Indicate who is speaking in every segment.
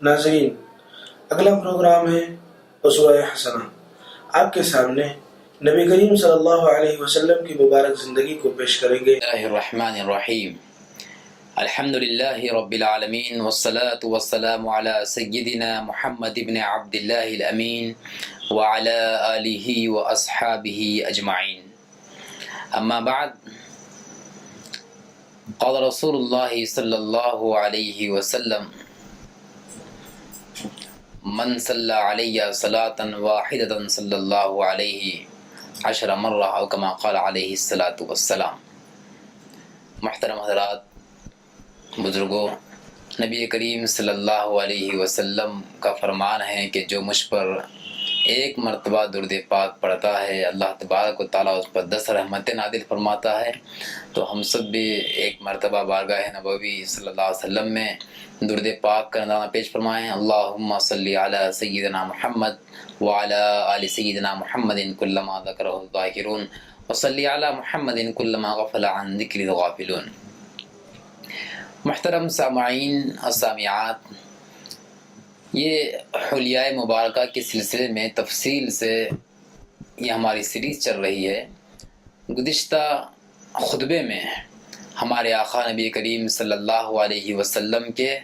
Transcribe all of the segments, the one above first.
Speaker 1: ناظرین، اگلا پروگرام ہے اسوہ حسنہ۔ آپ کے سامنے نبی کریم صلی اللہ علیہ وسلم کی مبارک زندگی کو پیش کریں گے۔
Speaker 2: بسم اللہ الرحمن الرحیم، الحمد للہ رب العالمین والصلاة والسلام علی سیدنا محمد بن عبد اللہ الامین وعلی آلہ واصحابہ اجمعین، اما بعد، قال رسول اللہ صلی اللہ علیہ وسلم: من صلی علی صلاة واحدة صلی اللہ علیہ 10 مرہ او کما قال علیہ الصلاۃ والسلام۔ محترم حضرات، بزرگوں، نبی کریم صلی اللہ علیہ وسلم کا فرمان ہے کہ جو مجھ پر ایک مرتبہ درود پاک پڑھتا ہے، اللہ تبارک و تعالیٰ اس پر 10 رحمتیں نازل فرماتا ہے۔ تو ہم سب بھی ایک مرتبہ بارگاہ نبوی صلی اللہ علیہ وسلم میں درود پاک کا نذرانہ پیش فرمائیں۔ اللہم صلی علی سیدنا محمد وعلی آل سیدنا محمد کلما ذکرہ الذاکرون وصلی علی محمد کلما غفل عن ذکر الغافلون۔ محترم سامعین اور سامعات، یہ حلیہ مبارکہ کے سلسلے میں تفصیل سے یہ ہماری سیریز چل رہی ہے۔ گزشتہ خطبے میں ہمارے آقا نبی کریم صلی اللہ علیہ وسلم کے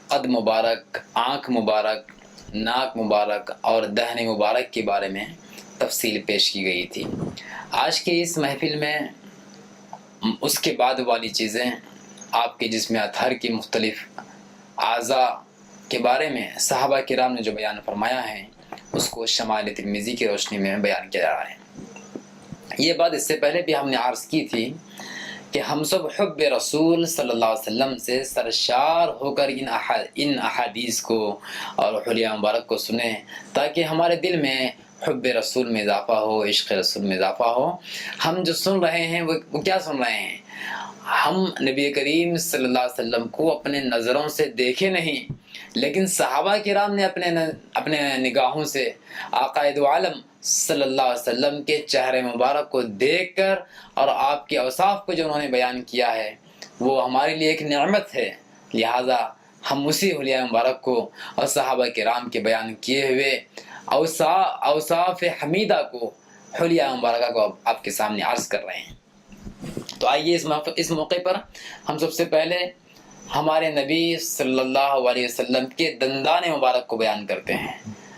Speaker 2: قد مبارک، آنکھ مبارک، ناک مبارک اور دہن مبارک کے بارے میں تفصیل پیش کی گئی تھی۔ آج کے اس محفل میں اس کے بعد والی چیزیں، آپ کے جسم اطہر کی مختلف اعضاء کے بارے میں صحابہ کرام نے جو بیان فرمایا ہے، اس کو شمائل ترمذی کی روشنی میں بیان کیا جا رہا ہے۔ یہ بات اس سے پہلے بھی ہم نے عرض کی تھی کہ ہم سب حب رسول صلی اللہ علیہ وسلم سے سرشار ہو کر ان احادیث کو اور حلیہ مبارک کو سنیں، تاکہ ہمارے دل میں حب رسول میں اضافہ ہو، عشق رسول میں اضافہ ہو۔ ہم جو سن رہے ہیں وہ کیا سن رہے ہیں؟ ہم نبی کریم صلی اللہ علیہ وسلم کو اپنے نظروں سے دیکھے نہیں، لیکن صحابہ کرام نے اپنے نگاہوں سے آقا دو عالم صلی اللہ علیہ وسلم کے چہرے مبارک کو دیکھ کر اور آپ کے اوصاف کو جو انہوں نے بیان کیا ہے، وہ ہمارے لیے ایک نعمت ہے۔ لہٰذا ہم اسی حلیہ مبارک کو اور صحابہ کرام کے بیان کیے ہوئے اوصاف حمیدہ کو، حلیہ مبارکہ کو آپ کے سامنے عرض کر رہے ہیں۔ تو آئیے اس موقع پر ہم سب سے پہلے ہمارے نبی صلی اللہ علیہ وسلم کے دندان مبارک کو بیان کرتے ہیں۔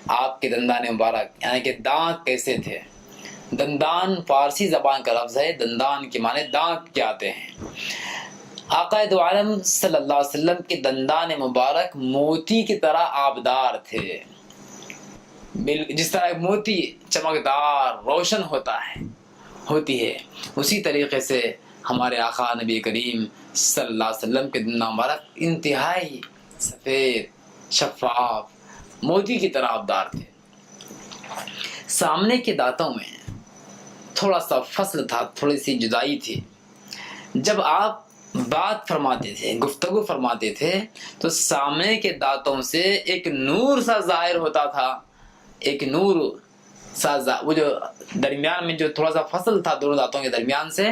Speaker 2: آپ کے دندان مبارک یعنی کہ دانت کیسے تھے؟ دندان فارسی زبان کا لفظ ہے، دندان کے معنی دانت کے آتے ہیں۔ آقا دو عالم صلی اللہ علیہ وسلم کے دندان مبارک موتی کی طرح آبدار تھے، جس طرح موتی چمکدار روشن ہوتی ہے، اسی طریقے سے ہمارے آقا نبی کریم صلی اللہ علیہ وسلم کے دندان مبارک انتہائی سفید، شفاف، موتی کی طرح آبدار تھے۔ سامنے کے دانتوں میں تھوڑا سا فصل تھا، تھوڑی سی جدائی تھی۔ جب آپ بات فرماتے تھے، گفتگو فرماتے تھے، تو سامنے کے دانتوں سے ایک نور سا ظاہر ہوتا تھا، ایک نور سا وہ جو درمیان میں جو تھوڑا سا فصل تھا دونوں دانتوں کے درمیان سے،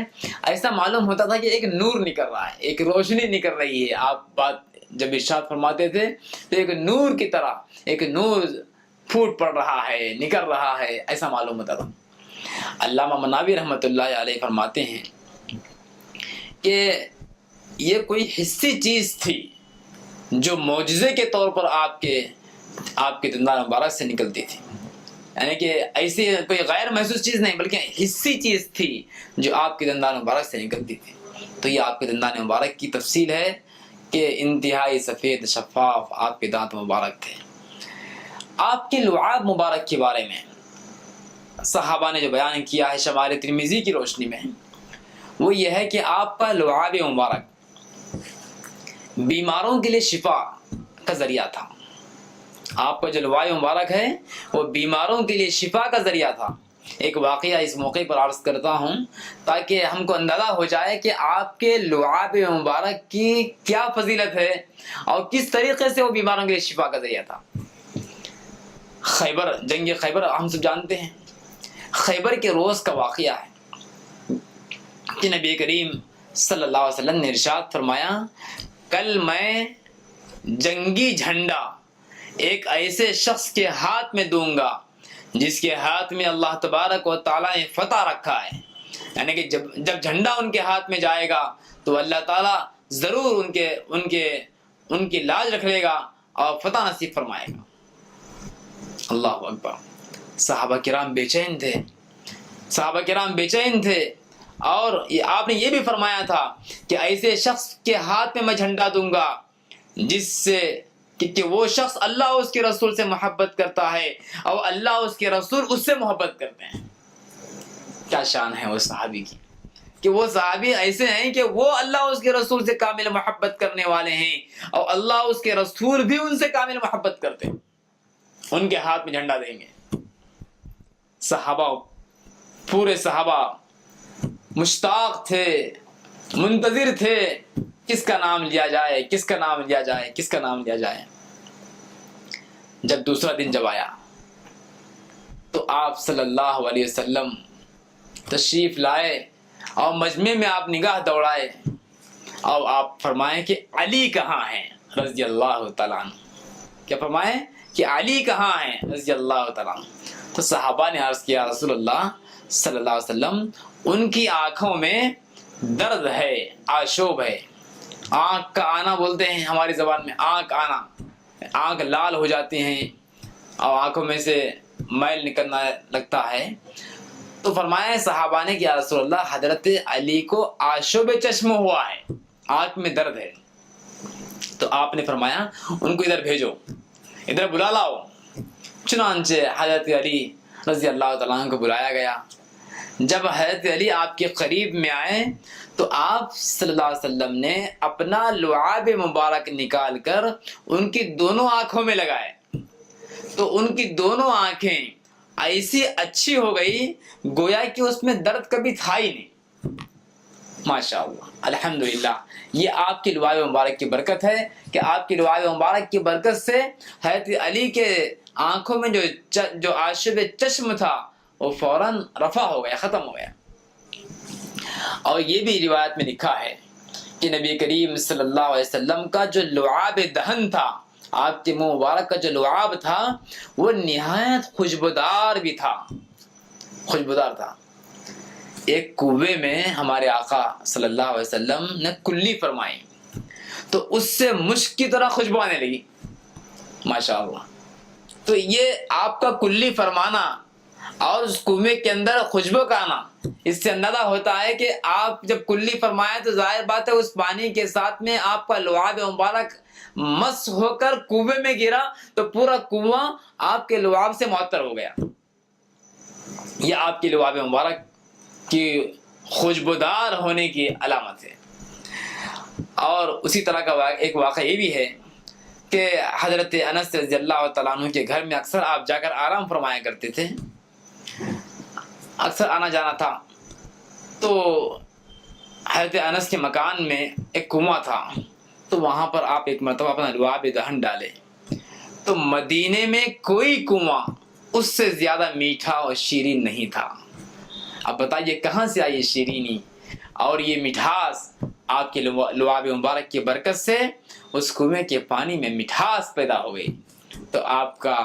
Speaker 2: ایسا معلوم ہوتا تھا کہ ایک نور نکل رہا ہے، ایک روشنی نکل رہی ہے۔ آپ بات جب ارشاد فرماتے تھے تو ایک نور کی طرح ایک نور پھوٹ پڑ رہا ہے، نکل رہا ہے، ایسا معلوم ہوتا تھا۔ علامہ مناوی رحمۃ اللہ علیہ فرماتے ہیں کہ یہ کوئی حسی چیز تھی جو معجزے کے طور پر آپ کے دندان مبارک سے نکلتی تھی، یعنی کہ ایسی کوئی غیر محسوس چیز نہیں بلکہ حسی چیز تھی جو آپ کے دندان مبارک سے نکلتی تھی۔ تو یہ آپ کے دندان مبارک کی تفصیل ہے کہ انتہائی سفید، شفاف آپ کے دانت مبارک تھے۔ آپ کے لعاب مبارک کے بارے میں صحابہ نے جو بیان کیا ہے شمائل ترمذی کی روشنی میں، وہ یہ ہے کہ آپ کا لعاب مبارک بیماروں کے لیے شفا کا ذریعہ تھا۔ آپ کا جو لعاب مبارک ہے وہ بیماروں کے لیے شفا کا ذریعہ تھا۔ ایک واقعہ اس موقع پر عرض کرتا ہوں تاکہ ہم کو اندازہ ہو جائے کہ آپ کے لعاب مبارک کی کیا فضیلت ہے اور کس طریقے سے وہ بیماروں کے لیے شفا کا ذریعہ تھا۔ جنگ خیبر ہم سب جانتے ہیں۔ خیبر کے روز کا واقعہ ہے کہ نبی کریم صلی اللہ علیہ وسلم نے ارشاد فرمایا، کل میں جنگی جھنڈا ایک ایسے شخص کے ہاتھ میں دوں گا جس کے ہاتھ میں اللہ تبارک و تعالیٰ نے فتح رکھا ہے. یعنی کہ جب جھنڈا ان کے ہاتھ میں جائے گا تو اللہ تعالیٰ ضرور ان کی لاج رکھ لے گا اور فتح نصیب فرمائے گا. اللہ اکبر. صحابہ کرام بے چین تھے اور آپ نے یہ بھی فرمایا تھا کہ ایسے شخص کے ہاتھ میں جھنڈا دوں گا جس سے کہ وہ شخص اللہ اور اس کے رسول سے محبت کرتا ہے اور اللہ اور اس کے رسول اس سے محبت کرتے ہیں. کیا شان ہے وہ صحابی کی کہ وہ صحابی ایسے ہیں کہ وہ اللہ اور اس کے رسول سے کامل محبت کرنے والے ہیں اور اللہ اور اس کے رسول بھی ان سے کامل محبت کرتے ہیں. ان کے ہاتھ میں جھنڈا دیں گے. پورے صحابہ مشتاق تھے, منتظر تھے, کس کا نام لیا جائے. جب دوسرا دن جب آیا تو آپ صلی اللہ علیہ وسلم تشریف لائے اور مجمع میں آپ نگاہ دوڑائے اور آپ فرمائیں کہ علی کہاں ہیں رضی اللہ تعالیٰ عنہ. کیا فرمائیں کہ علی کہاں ہیں رضی اللہ تعالیٰ عنہ. تو صحابہ نے عرض کیا رسول اللہ صلی اللہ علیہ وسلم ان کی آنکھوں میں درد ہے, آشوب ہے. آنکھ کا آنا بولتے ہیں ہماری زبان میں, آنکھ آنا, آنکھ لال ہو جاتی ہیں اور آنکھوں میں سے میل نکلنا لگتا ہے. تو فرمایا صحابہ نے کہ یا رسول اللہ حضرت علی کو آشوب چشم ہوا ہے, آنکھ میں درد ہے. تو آپ نے فرمایا ان کو ادھر بھیجو, ادھر بلا لاؤ. چنانچہ حضرت علی رضی اللہ تعالیٰ عنہ کو بلایا گیا. جب حضرت علی آپ کے قریب میں آئے تو آپ صلی اللہ علیہ وسلم نے اپنا لعاب مبارک نکال کر ان کی دونوں آنکھوں میں لگائے تو ان کی دونوں آنکھیں ایسی اچھی ہو گئی گویا کہ اس میں درد کبھی تھا ہی نہیں. ماشاء اللہ, الحمدللہ. یہ آپ کی لعاب مبارک کی برکت ہے کہ آپ کی لعاب مبارک کی برکت سے حضرت علی کے آنکھوں میں جو آشوب چشم تھا وہ فوراً رفع ہو گیا, ختم ہو گیا. اور یہ بھی روایت میں لکھا ہے کہ نبی کریم صلی اللہ علیہ وسلم کا جو لعاب دہن تھا, آپ کے منہ مبارک کا جو لعاب تھا وہ نہایت خوشبودار بھی تھا, خوشبودار تھا. ایک کنویں میں ہمارے آقا صلی اللہ علیہ وسلم نے کلی فرمائی تو اس سے مشک کی طرح خوشبو آنے لگی. ماشاء اللہ. تو یہ آپ کا کلی فرمانا اور اس کنویں کے اندر خوشبو کا آنا, اس سے اندازہ ہوتا ہے کہ آپ جب کلی فرمایا تو ظاہر بات ہے اس پانی کے ساتھ میں آپ کا لعاب مبارک مس ہو کر کنویں میں گرا تو پورا کنواں آپ کے لعاب سے معطر ہو گیا. یہ آپ کے لعاب مبارک کی خوشبودار ہونے کی علامت ہے. اور اسی طرح کا ایک واقعہ یہ بھی ہے کہ حضرت انس رضی اللہ تعالیٰ عنہ کے گھر میں اکثر آپ جا کر آرام فرمایا کرتے تھے, اکثر آنا جانا تھا. تو حضرت انس کے مکان میں ایک کنواں تھا تو وہاں پر آپ ایک مرتبہ اپنا لعاب دہن ڈالے تو مدینے میں کوئی کنواں اس سے زیادہ میٹھا اور شیرین نہیں تھا. اب بتائیے کہاں سے آئی یہ شیرینی اور یہ مٹھاس. آپ کے لعاب مبارک کی برکت سے اس کنویں کے پانی میں مٹھاس پیدا ہو گئی. تو آپ کا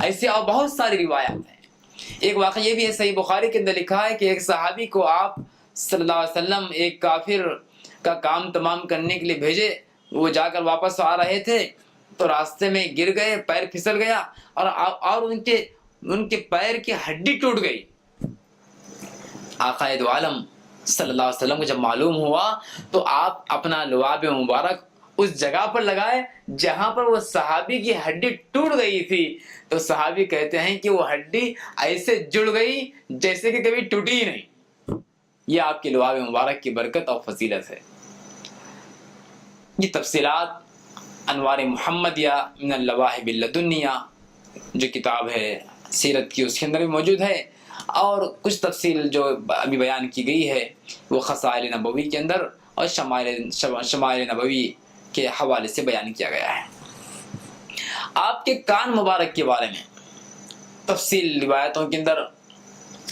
Speaker 2: ایسے اور بہت ساری روایات ہیں. ایک واقعہ یہ بھی ہے, صحیح بخاری کے اندر لکھا ہے کہ ایک صحابی کو آپ صلی اللہ علیہ وسلم ایک کافر کا کام تمام کرنے کے لیے بھیجے. وہ جا کر واپس آ رہے تھے تو راستے میں گر گئے, پیر پھسل گیا اور ان کے پیر کی ہڈی ٹوٹ گئی. آقا دو عالم صلی اللہ علیہ وسلم کو جب معلوم ہوا تو آپ اپنا لعاب مبارک اس جگہ پر لگائے جہاں پر وہ صحابی کی ہڈی ٹوٹ گئی تھی. تو صحابی کہتے ہیں کہ وہ ہڈی ایسے جڑ گئی جیسے کہ کبھی ٹوٹی ہی نہیں. یہ آپ کے لعاب مبارک کی برکت اور فضیلت ہے. یہ تفصیلات انوار محمدیہ من اللواہب اللدنیہ جو کتاب ہے سیرت کی اس کے اندر بھی موجود ہے, اور کچھ تفصیل جو ابھی بیان کی گئی ہے وہ خصائل نبوی کے اندر اور شمائل نبوی کے حوالے سے بیان کیا گیا ہے. آپ کے کان مبارک کے بارے میں تفصیل روایتوں کے اندر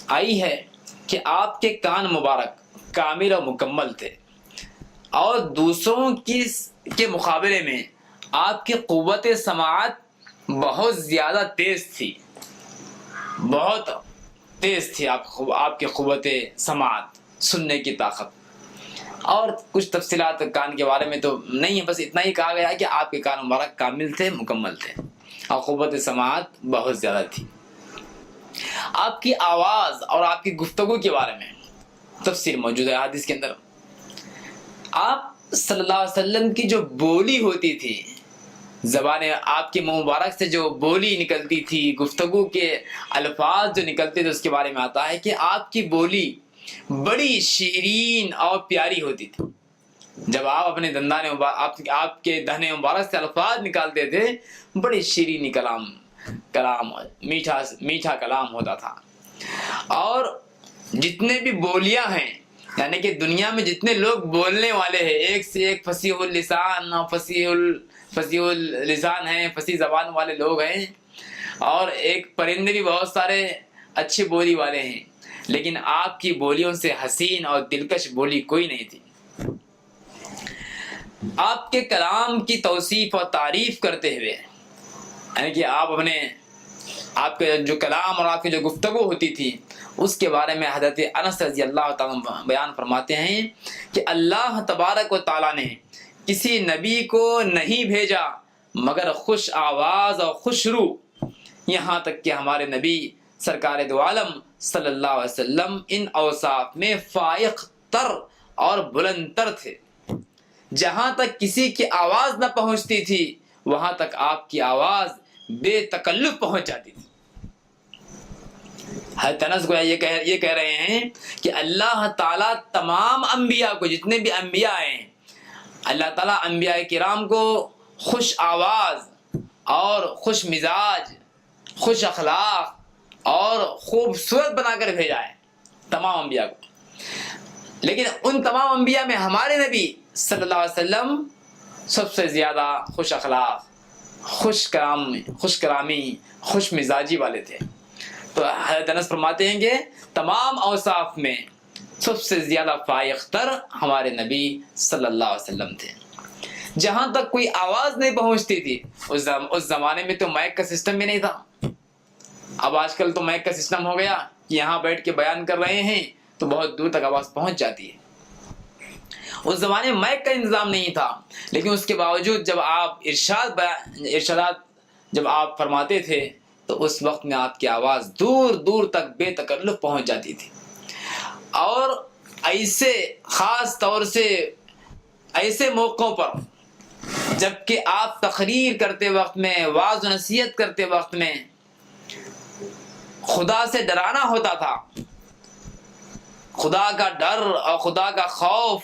Speaker 2: آئی ہے کہ آپ کے کان مبارک کامل و مکمل تھے اور دوسروں کے مقابلے میں آپ کی قوت سماعت بہت زیادہ تیز تھی، بہت تیز تھی آپ کی قوت سماعت، سننے کی طاقت. اور کچھ تفصیلات کان کے بارے میں تو نہیں ہے، بس اتنا ہی کہا گیا ہے کہ آپ کے کان مبارک کامل تھے، مکمل تھے، اور قوت سماعت بہت زیادہ تھی. آپ کی آواز اور آپ کی گفتگو کے بارے میں تفسیر موجود ہے حدیث کے اندر. آپ صلی اللہ علیہ وسلم کی جو بولی ہوتی تھی، زبان آپ کے منہ مبارک سے جو بولی نکلتی تھی، گفتگو کے الفاظ جو نکلتے تھے، اس کے بارے میں آتا ہے کہ آپ کی بولی بڑی شیرین اور پیاری ہوتی تھی. جب آپ اپنے دندان آپ کے دہنے مبارک سے الفاظ نکالتے تھے، بڑی شیرین کلام میٹھا کلام ہوتا تھا. اور جتنے بھی بولیاں ہیں، یعنی کہ دنیا میں جتنے لوگ بولنے والے ہیں، ایک سے ایک فصیح اللسان اور فصیح اللسان ہیں، فصیح زبان والے لوگ ہیں، اور ایک پرندے بھی بہت سارے اچھی بولی والے ہیں، لیکن آپ کی بولیوں سے حسین اور دلکش بولی کوئی نہیں تھی. آپ کے کلام کی توصیف اور تعریف کرتے ہوئے، یعنی کہ آپ کے جو کلام اور آپ کی جو گفتگو ہوتی تھی، اس کے بارے میں حضرت انس رضی اللہ تعالیٰ بیان فرماتے ہیں کہ اللہ تبارک و تعالیٰ نے کسی نبی کو نہیں بھیجا مگر خوش آواز اور خوش روح، یہاں تک کہ ہمارے نبی سرکار دو عالم صلی اللہ علیہ وسلم ان اوصاف میں فائق تر اور بلند تر تھے. جہاں تک کسی کی آواز نہ پہنچتی تھی، وہاں تک آپ کی آواز بے تکلف پہنچ جاتی تھی. حضرت انس گویا یہ کہہ رہے ہیں کہ اللہ تعالیٰ تمام انبیاء کو، جتنے بھی انبیاء ہیں، اللہ تعالیٰ انبیاء کرام کو خوش آواز اور خوش مزاج، خوش اخلاق اور خوبصورت بنا کر بھیجا ہے، تمام انبیاء کو. لیکن ان تمام انبیاء میں ہمارے نبی صلی اللہ علیہ وسلم سب سے زیادہ خوش اخلاق، خوش کلامی، خوش مزاجی والے تھے. تو حضرت انس فرماتے ہیں کہ تمام اوصاف میں سب سے زیادہ فائق تر ہمارے نبی صلی اللہ علیہ وسلم تھے. جہاں تک کوئی آواز نہیں پہنچتی تھی، اس زمانے میں تو مائک کا سسٹم بھی نہیں تھا. اب آج کل تو مائک کا سسٹم ہو گیا کہ یہاں بیٹھ کے بیان کر رہے ہیں تو بہت دور تک آواز پہنچ جاتی ہے. اس زمانے میں مائک کا انتظام نہیں تھا، لیکن اس کے باوجود جب آپ ارشادات جب آپ فرماتے تھے تو اس وقت میں آپ کی آواز دور دور تک بے تکلف پہنچ جاتی تھی. اور ایسے خاص طور سے ایسے موقعوں پر جبکہ آپ تقریر کرتے وقت میں، وعظ و نصیحت کرتے وقت میں خدا سے ڈرانا ہوتا تھا، خدا کا ڈر اور خدا کا خوف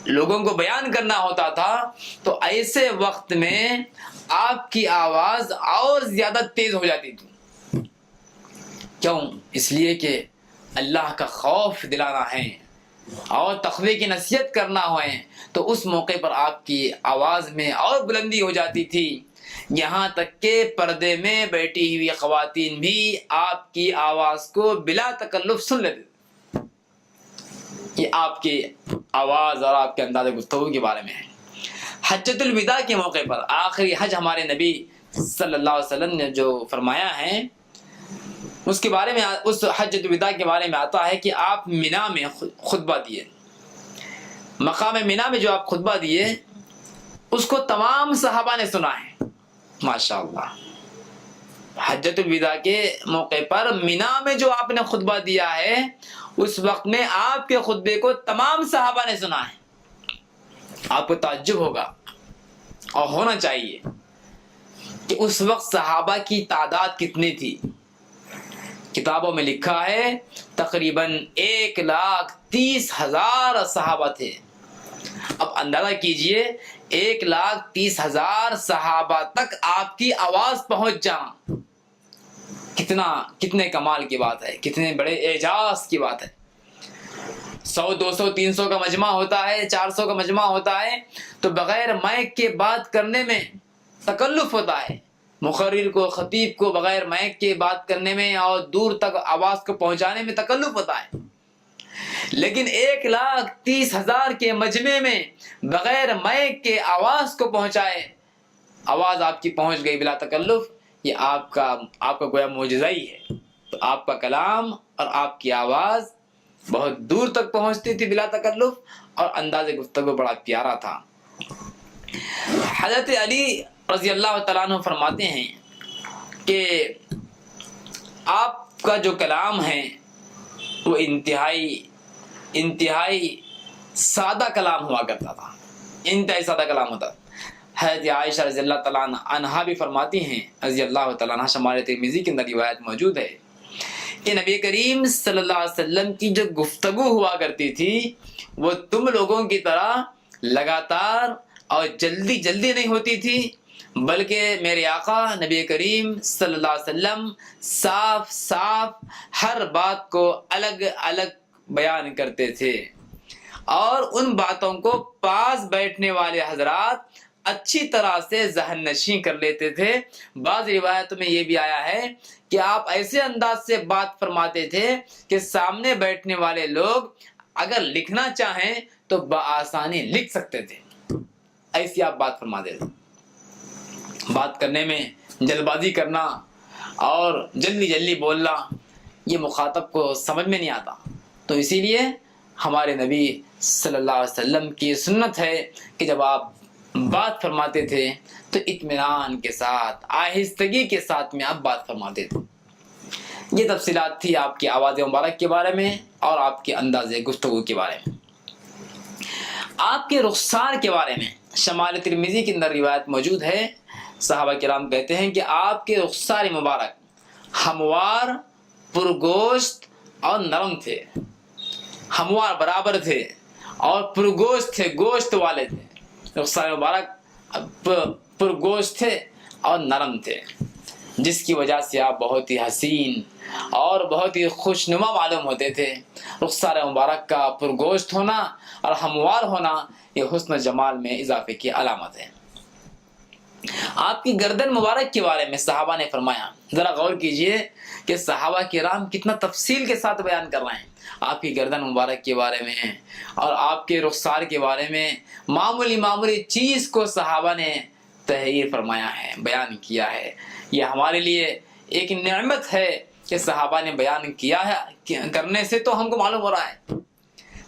Speaker 2: لوگوں کو بیان کرنا ہوتا تھا، تو ایسے وقت میں آپ کی آواز اور زیادہ تیز ہو جاتی تھی. کیوں؟ اس لیے کہ اللہ کا خوف دلانا ہے اور تقوی کی نصیحت کرنا ہے، تو اس موقع پر آپ کی آواز میں اور بلندی ہو جاتی تھی. یہاں تک کہ پردے میں بیٹھی ہوئی خواتین بھی آپ کی آواز کو بلا تکلف سن لیتے تھے. یہ آپ کی آواز اور آپ کے انداز گفتگو کے بارے میں ہے. حجۃ الوداع کے موقع پر، آخری حج ہمارے نبی صلی اللہ علیہ وسلم نے جو فرمایا ہے، اس کے بارے میں، اس حجۃ الوداع کے بارے میں آتا ہے کہ آپ مینا میں خطبہ دیے. مقام مینا میں جو آپ خطبہ دیے، اس کو تمام صحابہ نے سنا ہے. ماشاءاللہ، حجۃ الوداع کے موقع پر مینا میں جو آپ نے خطبہ دیا ہے، اس وقت میں آپ کے خطبے کو تمام صحابہ نے سنا ہے. آپ کو تعجب ہوگا، اور ہونا چاہیے، کہ اس وقت صحابہ کی تعداد کتنی تھی. کتابوں میں لکھا ہے تقریباً 1,30,000 صحابہ تھے. اب اندازہ کیجئے 1,30,000 صحابہ تک آپ کی آواز پہنچ جانا کتنے کمال کی بات ہے، کتنے بڑے اعجاز کی بات ہے. 100 200 300 کا مجمع ہوتا ہے، 400 کا مجمع ہوتا ہے، تو بغیر مائک کے بات کرنے میں تکلف ہوتا ہے. مقرر کو، خطیب کو بغیر مائک کے بات کرنے میں اور دور تک آواز کو پہنچانے میں تکلف ہوتا ہے. لیکن 1,30,000 کے مجمع میں بغیر مائک کے آواز کو پہنچائے آواز آپ کی پہنچ گئی بلا تکلف، یہ آپ کا گویا معجزہ ہی ہے۔ تو آپ کا کلام اور آپ کی آواز بہت دور تک پہنچتی تھی بلا تکلف، اور انداز گفتگو بڑا پیارا تھا۔ حضرت علی رضی اللہ تعالیٰ عنہ فرماتے ہیں کہ آپ کا جو کلام ہے وہ انتہائی سادہ کلام ہوا کرتا تھا، انتہائی سادہ کلام ہوتا۔ حضرت عائشہ رضی اللہ تعالیٰ عنہا بھی فرماتی ہیں رضی اللہ تعالیٰ عنہ، شمال ترمذی کے اندر روایت موجود ہے کہ نبی کریم صلی اللہ علیہ وسلم کی جو گفتگو ہوا کرتی تھی وہ تم لوگوں کی طرح لگاتار اور جلدی نہیں ہوتی تھی، بلکہ میرے آقا نبی کریم صلی اللہ علیہ وسلم صاف ہر بات کو الگ بیان کرتے تھے، اور ان باتوں کو پاس بیٹھنے والے حضرات اچھی طرح سے ذہن نشین کر لیتے تھے۔ بعض روایتوں میں یہ بھی آیا ہے کہ آپ ایسے انداز سے بات فرماتے تھے کہ سامنے بیٹھنے والے لوگ اگر لکھنا چاہیں تو بآسانی لکھ سکتے تھے، ایسی آپ بات فرماتے تھے۔ بات کرنے میں جلد بازی کرنا اور جلدی بولنا یہ مخاطب کو سمجھ میں نہیں آتا، تو اسی لیے ہمارے نبی صلی اللہ علیہ وسلم کی سنت ہے کہ جب آپ بات فرماتے تھے تو اطمینان کے ساتھ، آہستگی کے ساتھ میں آپ بات فرماتے تھے۔ یہ تفصیلات تھی آپ کی آواز مبارک کے بارے میں اور آپ کے انداز گفتگو کے بارے میں۔ آپ کے رخسار کے بارے میں شمال ترمذی کے اندر روایت موجود ہے، صحابہ کرام کہتے ہیں کہ آپ کے رخسار مبارک ہموار، پرگوشت اور نرم تھے۔ ہموار برابر تھے اور پرگوشت تھے، گوشت والے تھے۔ رخسار مبارک پرگوشت تھے اور نرم تھے، جس کی وجہ سے آپ بہت ہی حسین اور بہت ہی خوشنما معلوم ہوتے تھے۔ رخسار مبارک کا پرگوشت ہونا اور ہموار ہونا یہ حسن و جمال میں اضافے کی علامت ہے۔ آپ کی گردن مبارک کے بارے میں صحابہ نے فرمایا، ذرا غور کیجئے کہ صحابہ کرام کتنا تفصیل کے ساتھ بیان کر رہے ہیں آپ کی گردن مبارک کے بارے میں اور آپ کے رخسار کے بارے میں۔ معمولی چیز کو صحابہ نے تحریر فرمایا ہے، بیان کیا ہے۔ یہ ہمارے لیے ایک نعمت ہے کہ صحابہ نے بیان کیا ہے، کرنے سے تو ہم کو معلوم ہو رہا ہے۔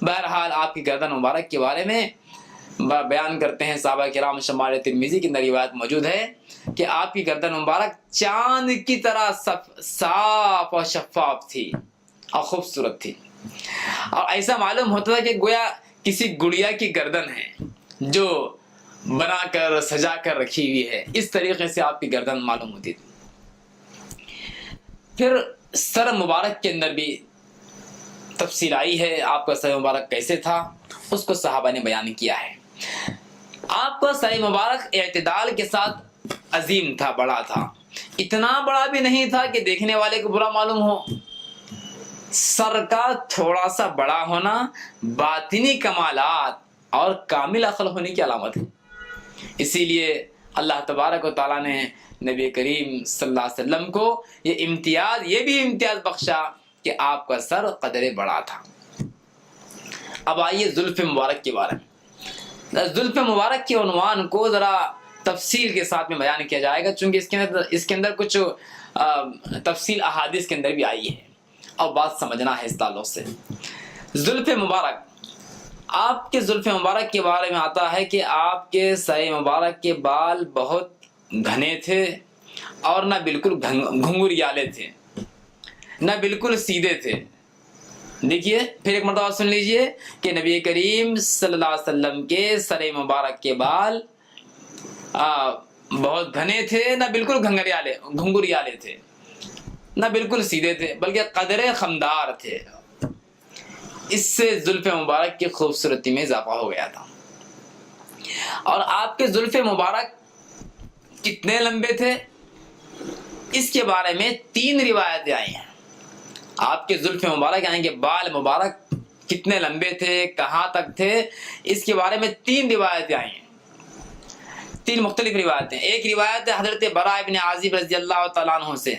Speaker 2: بہرحال آپ کی گردن مبارک کے بارے میں بیان کرتے ہیں صحابہ کرام، شمال ترمذی کے اندر روایت موجود ہے کہ آپ کی گردن مبارک چاند کی طرح صاف اور شفاف تھی اور خوبصورت تھی، اور ایسا معلوم ہوتا تھا کہ گویا کسی گڑیا کی گردن ہے جو بنا کر سجا کر رکھی ہوئی ہے، اس طریقے سے آپ کی گردن معلوم ہوتی تھی۔ پھر سر مبارک کے اندر بھی تفصیل آئی ہے، آپ کا سر مبارک کیسے تھا اس کو صحابہ نے بیان کیا ہے۔ آپ کا سر مبارک اعتدال کے ساتھ عظیم تھا، بڑا تھا، اتنا بڑا بھی نہیں تھا کہ دیکھنے والے کو برا معلوم ہو۔ سر کا تھوڑا سا بڑا ہونا باطنی کمالات اور کامل عقل ہونے کی علامت ہے، اسی لیے اللہ تبارک و تعالیٰ نے نبی کریم صلی اللہ علیہ وسلم کو یہ بھی امتیاز بخشا کہ آپ کا سر قدرے بڑا تھا۔ اب آئیے زلف مبارک کے بارے میں۔ زلف مبارک کے عنوان کو ذرا تفصیل کے ساتھ میں بیان کیا جائے گا، چونکہ اس کے اندر کچھ تفصیل احادیث کے اندر بھی آئی ہے اور بات سمجھنا ہے اس تعلق سے۔ زلف مبارک، آپ کے زلف مبارک کے بارے میں آتا ہے کہ آپ کے سر مبارک کے بال بہت گھنے تھے اور نہ بالکل گھنگریالے تھے، نہ بالکل سیدھے تھے۔ دیکھیے پھر ایک مرتبہ سن لیجئے کہ نبی کریم صلی اللہ علیہ وسلم کے سر مبارک کے بال بہت گھنے تھے، نہ بالکل گھنگریالے تھے، نہ بالکل سیدھے تھے، بلکہ قدرے خمدار تھے۔ اس سے زلف مبارک کی خوبصورتی میں اضافہ ہو گیا تھا۔ اور آپ کے زلف مبارک کتنے لمبے تھے اس کے بارے میں 3 روایتیں آئی ہیں۔ آپ کے زلف مبارک یعنی کہ بال مبارک کتنے لمبے تھے، کہاں تک تھے، اس کے بارے میں 3 روایتیں آئی ہیں، 3 مختلف روایتیں۔ ایک روایت ہے حضرت براء ابن عازب رضی اللہ تعالیٰ عنہ سے،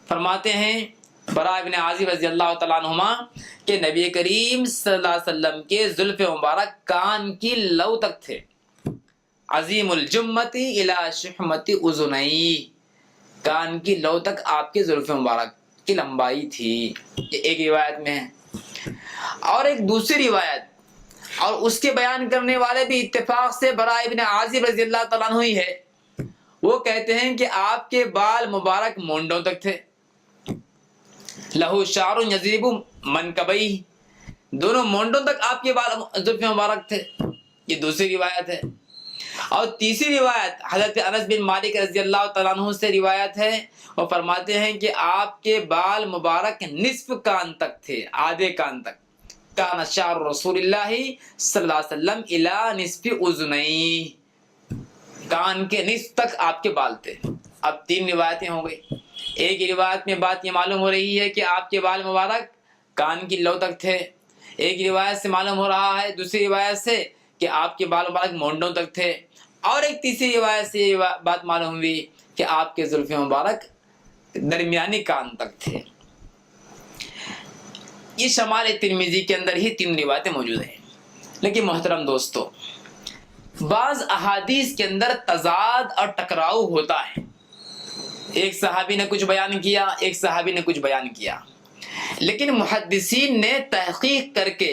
Speaker 2: فرماتے ہیں براء ابن عازب رضی اللہ تعالیٰ عنہما کہ نبی کریم صلی اللہ علیہ وسلم کے زلف مبارک کان کی لو تک تھے۔ عظیم الجمتی الی شحمتی اذنئی، کان کی لو تک آپ کے زلف مبارک کی لمبائی تھی. یہ ایک روایت میں ہے. اور ایک دوسری روایت اور اس کے بیان کرنے والے بھی اتفاق سے براء ابن عازب رضی اللہ تعالیٰ عنہ ہی ہے. وہ کہتے ہیں کہ آپ کے بال مبارک مونڈوں تک تھے. لہو شعر یضرب منکبیہ، دونوں مونڈوں تک آپ کے بال زلف مبارک تھے. یہ دوسری روایت ہے. اور تیسری روایت حضرت انس بن مالک رضی اللہ تعالیٰ عنہ سے روایت ہے. وہ فرماتے ہیں کہ آپ کے بال مبارک نصف کان تک تھے، آدھے کان تک. کان شعر رسول اللہ صلی اللہ علیہ وسلم الی نصف اذنئی، کان کے نصف تک آپ کے بال تھے. اب 3 روایتیں ہو گئی. ایک روایت میں بات یہ معلوم ہو رہی ہے کہ آپ کے بال مبارک کان کی لو تک تھے. ایک روایت سے معلوم ہو رہا ہے، دوسری روایت سے، کہ آپ کے بال مبارک مونڈوں تک تھے. اور ایک تیسری روایت سے یہ بات معلوم ہوئی کہ آپ کے زلف مبارک درمیانی کان تک تھے. یہ شمال ترمذی کے اندر ہی 3 روایتیں موجود ہیں. لیکن محترم دوستو، بعض احادیث کے اندر تضاد اور ٹکراؤ ہوتا ہے. ایک صحابی نے کچھ بیان کیا، ایک صحابی نے کچھ بیان کیا، لیکن محدثین نے تحقیق کر کے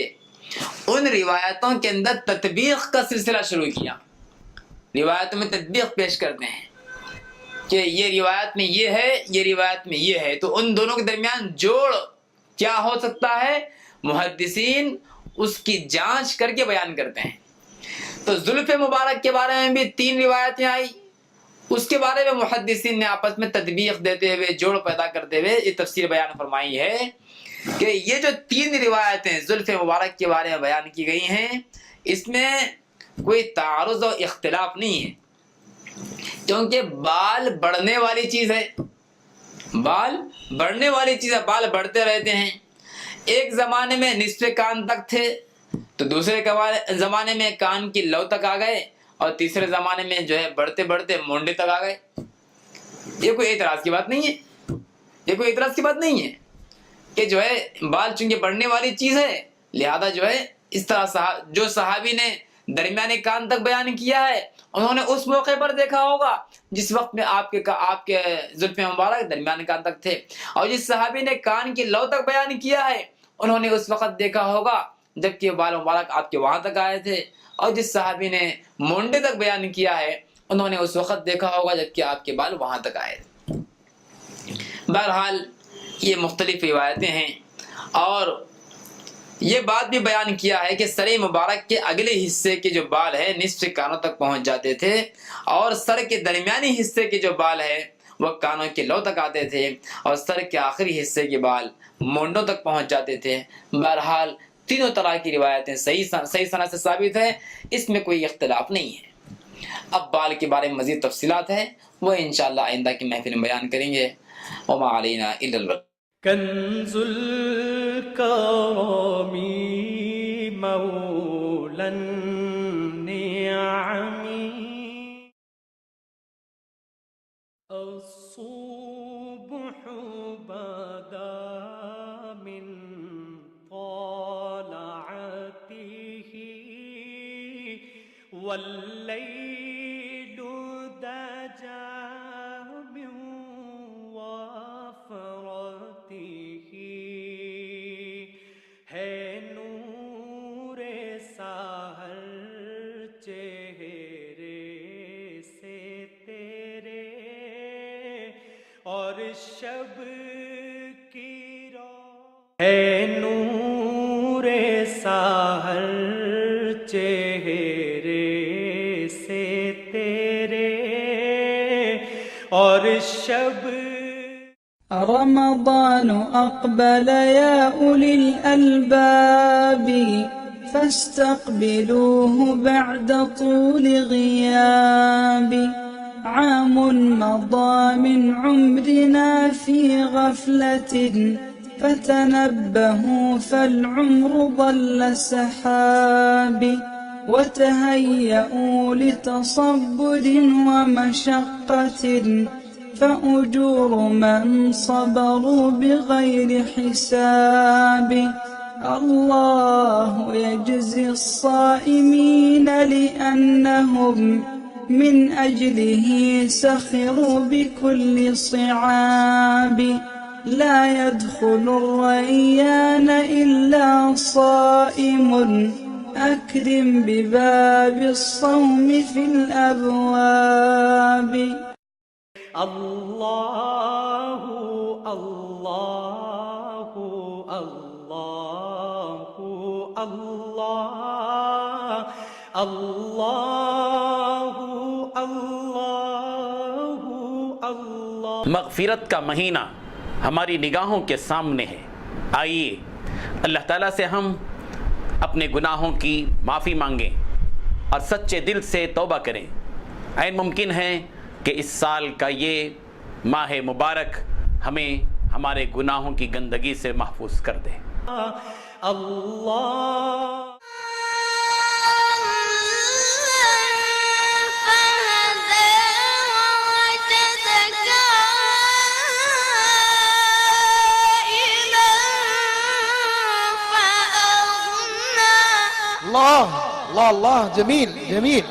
Speaker 2: ان روایتوں کے اندر تطبیق کا سلسلہ شروع کیا. روایتوں میں تطبیق پیش کرتے ہیں کہ یہ روایت میں یہ ہے، یہ روایت میں یہ ہے، تو ان دونوں کے درمیان جوڑ کیا ہو سکتا ہے، محدثین اس کی جانچ کر کے بیان کرتے ہیں. تو زلف مبارک کے بارے میں بھی 3 روایتیں آئی. اس کے بارے میں محدثین نے آپس میں تطبیق دیتے ہوئے، جوڑ پیدا کرتے ہوئے یہ تفسیر بیان فرمائی ہے کہ یہ جو 3 روایتیں زلف مبارک کے بارے میں بیان کی گئی ہیں، اس میں کوئی تعارض اور اختلاف نہیں ہے، کیونکہ بال بڑھنے والی چیز ہے. بال بڑھنے والی چیز ہے، بال بڑھتے رہتے ہیں. ایک زمانے میں نصف کان تک تھے، تو دوسرے زمانے میں کان کی لو تک آ گئے، اور تیسرے زمانے میں جو ہے بڑھتے بڑھتے مونڈے تک آ گئے. یہ کوئی اعتراض کی بات نہیں ہے. یہ کوئی اعتراض کی بات نہیں ہے کہ جو ہے بال چونکہ بڑھنے والی چیز ہے، لہذا جو ہے اس طرح جو صحابی نے درمیانے کان تک بیان کیا ہے، انہوں نے اس موقع پر دیکھا ہوگا جس وقت میں آپ کے زلف مبارک درمیان کان تک تھے. اور جس صحابی نے کان کی لو تک بیان کیا ہے، انہوں نے اس وقت دیکھا ہوگا جبکہ بال مبارک آپ کے وہاں تک آئے تھے. اور جس صحابی نے مونڈے تک بیان کیا ہے، انہوں نے اس وقت دیکھا ہوگا جبکہ آپ کے بال وہاں تک آئے تھے. بہرحال یہ مختلف روایتیں ہیں. اور یہ بات بھی بیان کیا ہے کہ سر مبارک کے اگلے حصے کے جو بال ہیں نصف کانوں تک پہنچ جاتے تھے، اور سر کے درمیانی حصے کے جو بال ہیں وہ کانوں کے لو تک آتے تھے، اور سر کے آخری حصے کے بال مونڈوں تک پہنچ جاتے تھے. بہرحال تینوں طرح کی روایتیں صحیح سند سے ثابت ہے، اس میں کوئی اختلاف نہیں ہے. اب بال کے بارے میں مزید تفصیلات ہیں، وہ انشاءاللہ آئندہ کی محفل میں بیان کریں گے. وما علینا الا البلاغ.
Speaker 3: کنز الکرم مولا النعم الصبح بدا من طلعته واللیل دجا من وفرته ہے نور سحر چہرے سے تیرے اور شب کی ہے نور سحر چہرے سے تیرے اور شب.
Speaker 4: رمضان أقبل يا أولي الألباب فاستقبلوه بعد طول غياب. عام مضى من عمرنا في غفلة فتنبهوا فالعمر ضل سحاب. وتهيئوا لتصبر ومشقة فأجور من صبروا بغير حساب. الله يجزي الصائمين لأنهم من أجله سخروا بكل صعاب لا يدخل الريان إلا صائم أكرم بباب الصوم في الأبواب
Speaker 3: الله الله الله الله الله الله الله
Speaker 5: مغفرت کا مہینہ ہماری نگاہوں کے سامنے ہے. آئیے اللہ تعالیٰ سے ہم اپنے گناہوں کی معافی مانگیں اور سچے دل سے توبہ کریں. عین ممکن ہے کہ اس سال کا یہ ماہ مبارک ہمیں ہمارے گناہوں کی گندگی سے محفوظ کر دے.
Speaker 3: اللہ
Speaker 6: الله الله الله جميل جميل.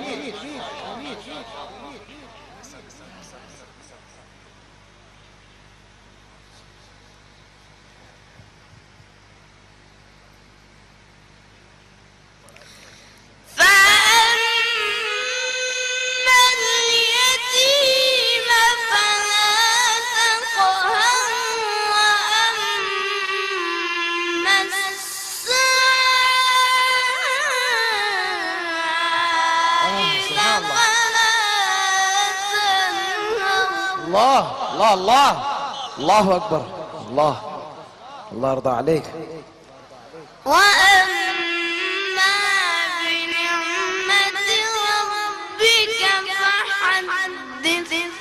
Speaker 6: الله الله الله الله أكبر. الله الله يرضى عليك.
Speaker 7: وأما بنعمة ربك فحدث.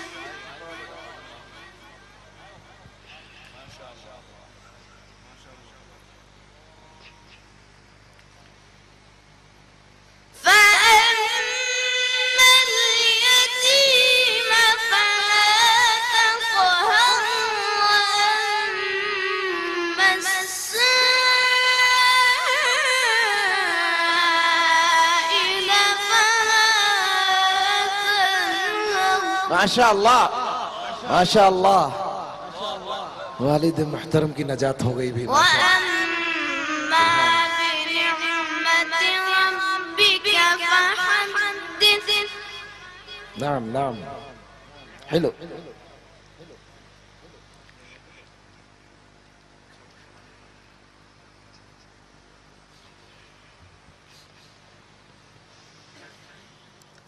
Speaker 6: ما شاء الله ما شاء الله. والد محترم کی نجات ہو گئی بھی.
Speaker 7: وأما بنعمة ربك فحدث.
Speaker 6: نعم نعم حلو.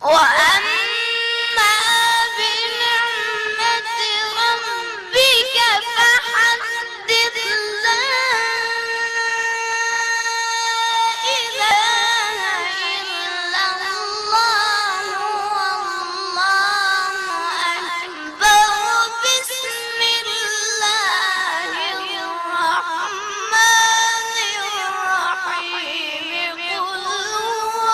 Speaker 7: وأما بنعمة ربك فحدث. لا إله إلا الله والله أكبر. بسم الله الرحمن الرحيم. قل هو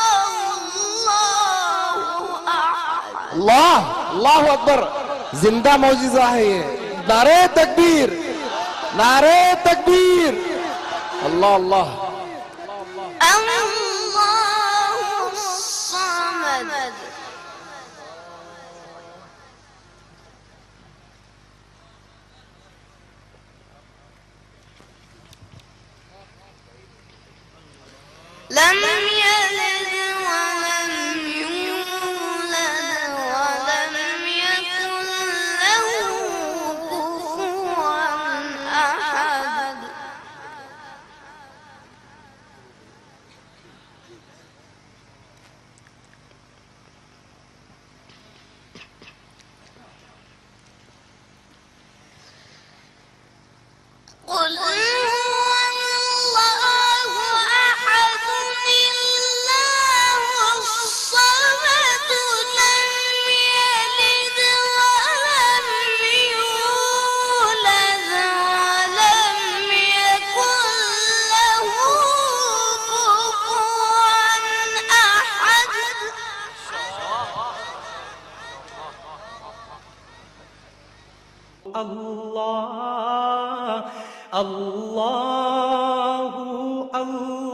Speaker 7: الله أحد.
Speaker 6: اللہ اللہ اکبر. زندہ معجزہ ہے یہ. نعرہ تکبیر نعرہ تکبیر. اللہ اللہ.
Speaker 7: الله الصمد. لم يلد ولم يولد ولم يكن له كفوا أحد. قل هو الله أحد. الله الصمد. لم يلد ولم يولد ولم يكن له كفوا أحد.
Speaker 3: الله الله الله